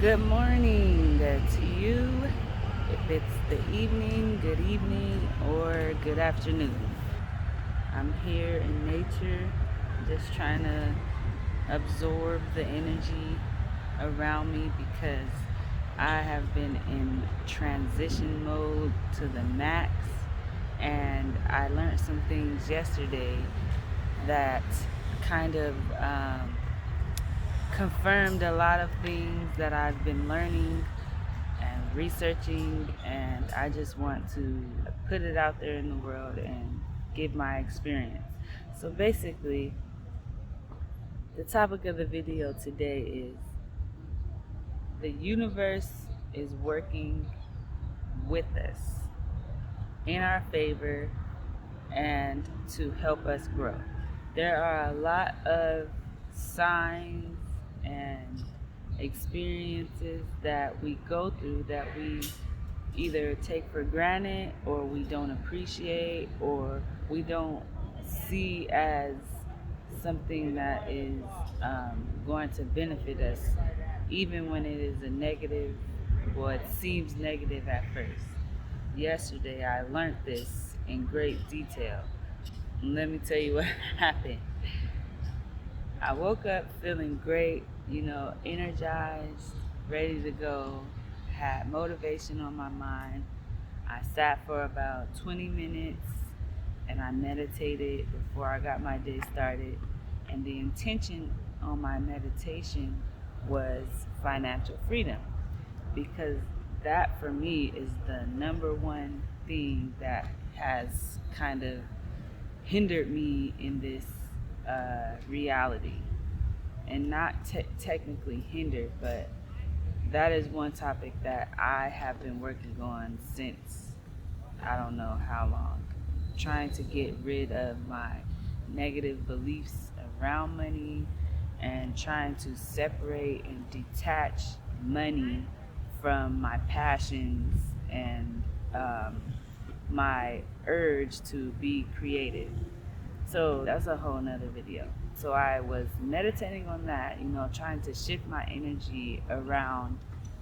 Good morning to you. If it's the evening, good evening, or good afternoon. I'm here in nature, just trying to absorb the energy around me because I have been in transition mode to the max. And I learned some things yesterday that kind of confirmed a lot of things that I've been learning and researching, and I just want to put it out there in the world and give my experience. So basically, the topic of the video today is the universe is working with us in our favor and to help us grow. There are a lot of signs and experiences that we go through that we either take for granted or we don't appreciate or we don't see as something that is going to benefit us, even when it is a negative, or it seems negative at first. Yesterday, I learned this in great detail. Let me tell you what happened. I woke up feeling great, energized, ready to go, had motivation on my mind. I sat for about 20 minutes and I meditated before I got my day started. And the intention on my meditation was financial freedom, because that for me is the number one thing that has kind of hindered me in this reality. And not technically hindered, but that is one topic that I have been working on since I don't know how long. Trying to get rid of my negative beliefs around money and trying to separate and detach money from my passions and my urge to be creative. So that's a whole nother video. So I was meditating on that, trying to shift my energy around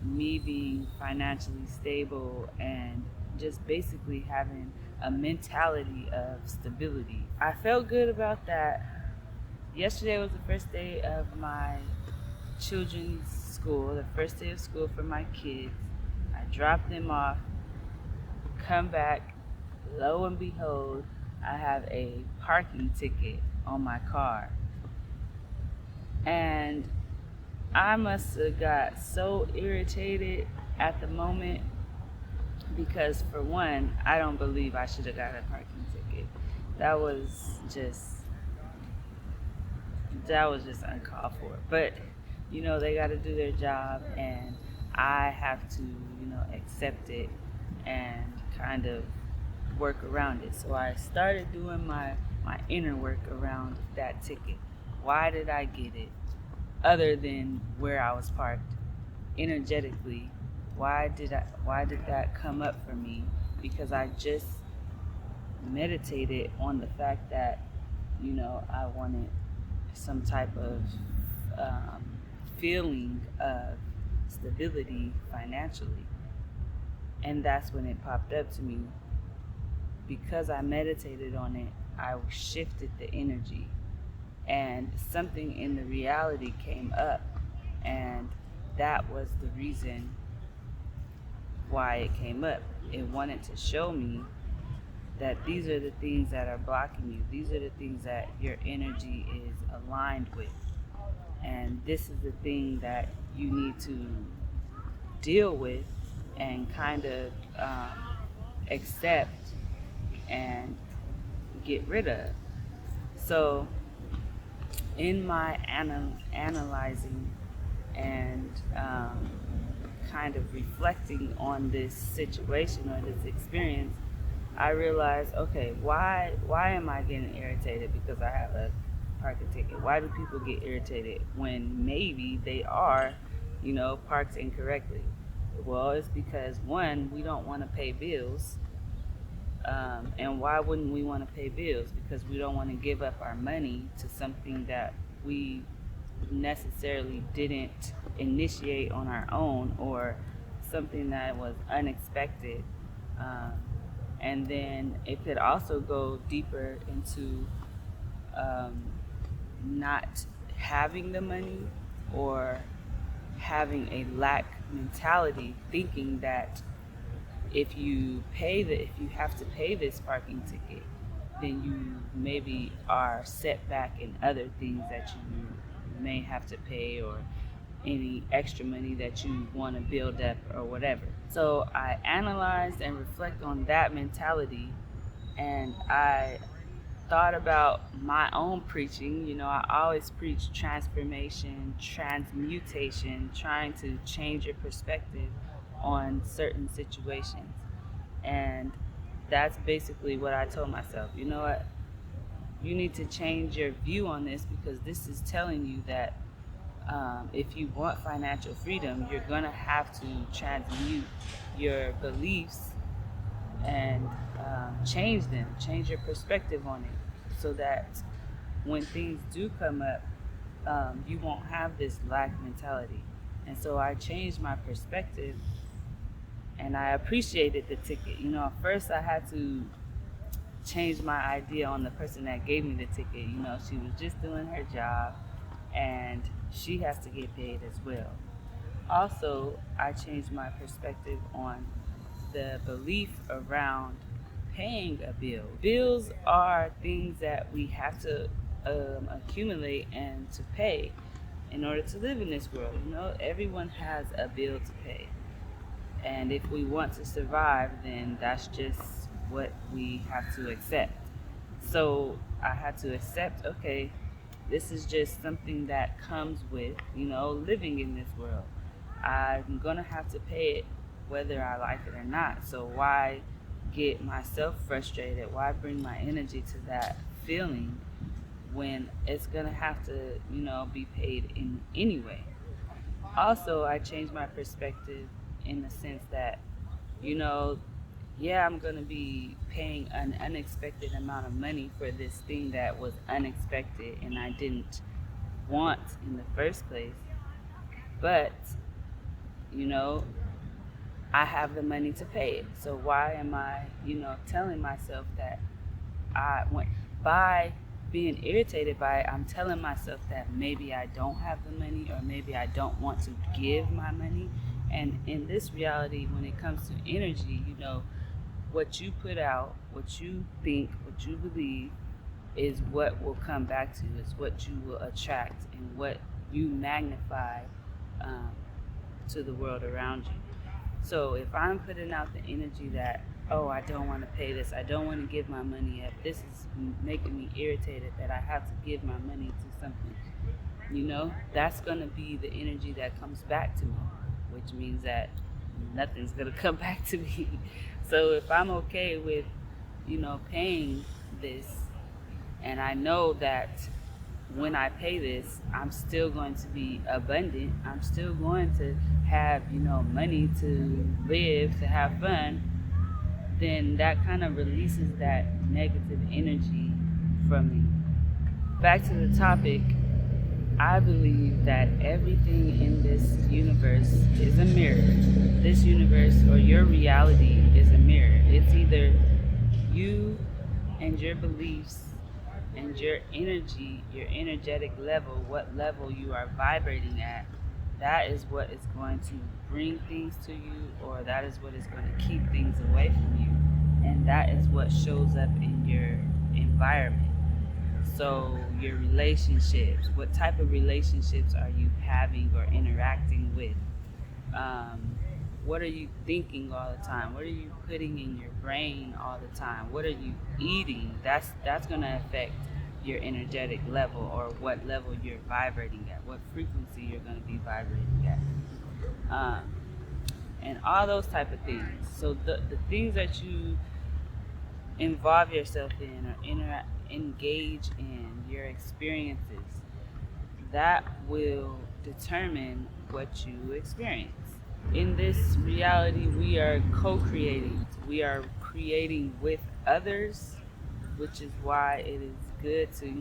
me being financially stable and just basically having a mentality of stability. I felt good about that. Yesterday was the first day of my children's school, the first day of school for my kids. I dropped them off, come back, lo and behold, I have a parking ticket on my car. And I must have got so irritated at the moment because, for one, I don't believe I should have got a parking ticket. That was just uncalled for. But they got to do their job, and I have to accept it and kind of work around it. So I started doing my inner work around that ticket. Why did I get it? Other than where I was parked, energetically, why did that come up for me? Because I just meditated on the fact that I wanted some type of um, feeling of stability financially, and that's when it popped up to me. Because I meditated on it, I shifted the energy, and something in the reality came up, and that was the reason why it came up. It wanted to show me that these are the things that are blocking you. These are the things that your energy is aligned with. And this is the thing that you need to deal with and kind of accept and get rid of. So, in my analyzing and kind of reflecting on this situation or this experience, I realized, okay, why am I getting irritated because I have a parking ticket? Why do people get irritated when maybe they are, parked incorrectly? Well, it's because, one, we don't want to pay bills. And why wouldn't we want to pay bills? Because we don't want to give up our money to something that we necessarily didn't initiate on our own, or something that was unexpected. Um, and then it could also go deeper into um, not having the money, or having a lack mentality, thinking that if you have to pay this parking ticket, then you maybe are set back in other things that you may have to pay, or any extra money that you want to build up or whatever. So I analyzed and reflect on that mentality, and I thought about my own preaching. I always preach transformation, transmutation, trying to change your perspective on certain situations. And that's basically what I told myself. You know what? You need to change your view on this, because this is telling you that if you want financial freedom, you're going to have to transmute your beliefs and change them, change your perspective on it, so that when things do come up, you won't have this lack mentality. And so I changed my perspective, and I appreciated the ticket. At first I had to change my idea on the person that gave me the ticket. She was just doing her job, and she has to get paid as well. Also, I changed my perspective on the belief around paying a bill. Bills are things that we have to accumulate and to pay in order to live in this world. Everyone has a bill to pay. And if we want to survive, then that's just what we have to accept. So I had to accept, okay, this is just something that comes with, living in this world. I'm going to have to pay it whether I like it or not. So why get myself frustrated? Why bring my energy to that feeling when it's going to have to, be paid in anyway? Also, I changed my perspective in the sense that, you know, yeah, I'm going to be paying an unexpected amount of money for this thing that was unexpected and I didn't want in the first place. But, you know, I have the money to pay it. So why am I, telling myself that I want, by being irritated by it, I'm telling myself that maybe I don't have the money, or maybe I don't want to give my money. And in this reality, when it comes to energy, what you put out, what you think, what you believe is what will come back to you, is what you will attract, and what you magnify um, to the world around you. So if I'm putting out the energy that, oh, I don't want to pay this, I don't want to give my money up, this is making me irritated that I have to give my money to something, that's going to be the energy that comes back to me, which means that nothing's going to come back to me. So if I'm okay with, paying this, and I know that when I pay this, I'm still going to be abundant. I'm still going to have, money to live, to have fun. Then that kind of releases that negative energy from me. Back to the topic, I believe that everything in this universe is a mirror. This universe, or your reality, is a mirror. It's either you and your beliefs and your energy, your energetic level, what level you are vibrating at. That is what is going to bring things to you, or that is what is going to keep things away from you. And that is what shows up in your environment. So your relationships, what type of relationships are you having or interacting with? What are you thinking all the time? What are you putting in your brain all the time? What are you eating? That's going to affect your energetic level, or what level you're vibrating at, what frequency you're going to be vibrating at, and all those type of things. So the things that you involve yourself in, or engage in, your experiences, that will determine what you experience. In this reality, we are co-creating. We are creating with others, which is why it is good to,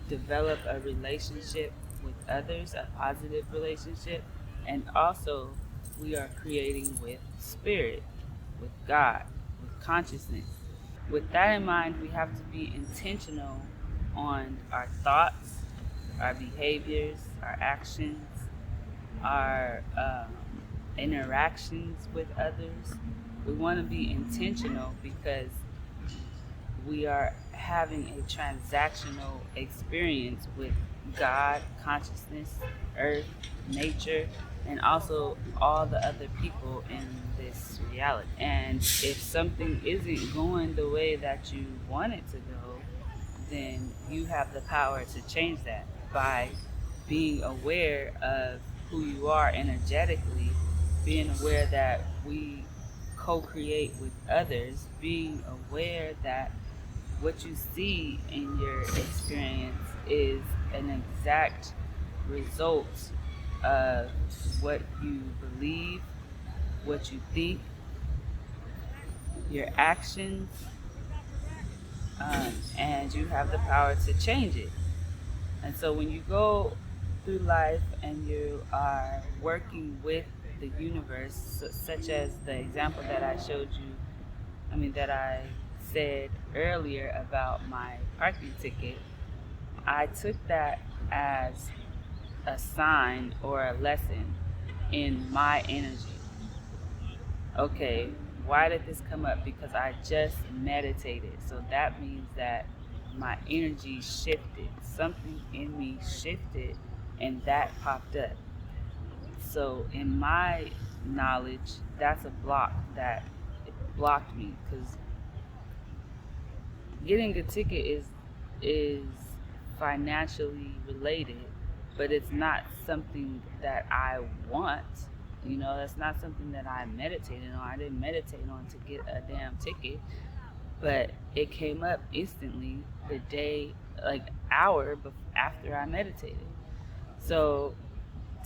develop a relationship with others, a positive relationship, and also we are creating with spirit, with God, with consciousness. With that in mind, we have to be intentional on our thoughts, our behaviors, our actions, our interactions with others. We want to be intentional because we are having a transactional experience with God, consciousness, earth, nature, and also all the other people in this reality. And if something isn't going the way that you want it to go, then you have the power to change that by being aware of who you are energetically, being aware that we co create with others, being aware that what you see in your experience is an exact result of what you believe, what you think, your actions, and you have the power to change it. And so when you go through life and you are working with the universe, such as the example that I showed you, that I said earlier about my parking ticket, I took that as a sign or a lesson in my energy. Okay, why did this come up? Because I just meditated. So that means that my energy shifted. Something in me shifted and that popped up. So in my knowledge, that's a block that blocked me because getting a ticket is financially related, but it's not something that I want. That's not something that I meditated on. I didn't meditate on to get a damn ticket, but it came up instantly the day, like after I meditated. So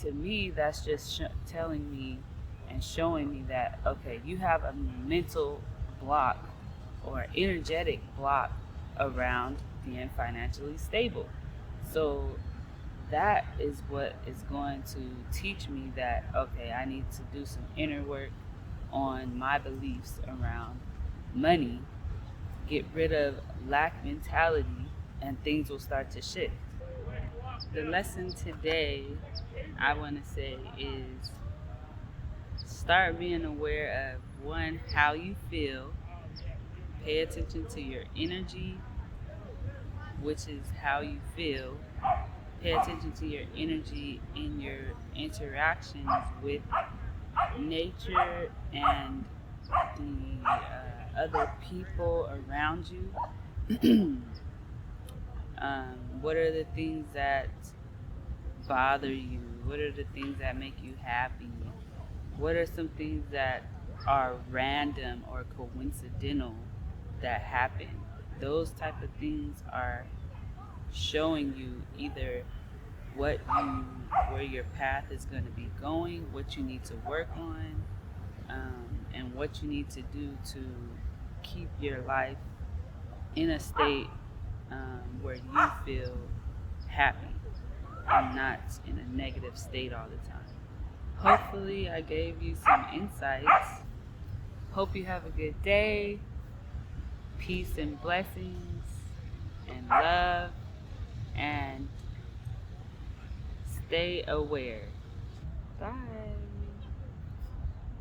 to me, that's just telling me and showing me that, okay, you have a mental block or energetic block around being financially stable. So that is what is going to teach me that, okay, I need to do some inner work on my beliefs around money, get rid of lack mentality, and things will start to shift. The lesson today, I want to say, is start being aware of one, how you feel. Pay attention to your energy, which is how you feel. Pay attention to your energy in your interactions with nature and the other people around you. What are the things that bother you? What are the things that make you happy? What are some things that are random or coincidental that happen? Those type of things are showing you either where your path is going to be going, what you need to work on, and what you need to do to keep your life in a state where you feel happy and not in a negative state all the time. Hopefully, I gave you some insights. Hope you have a good day. Peace and blessings and love, and stay aware. Bye.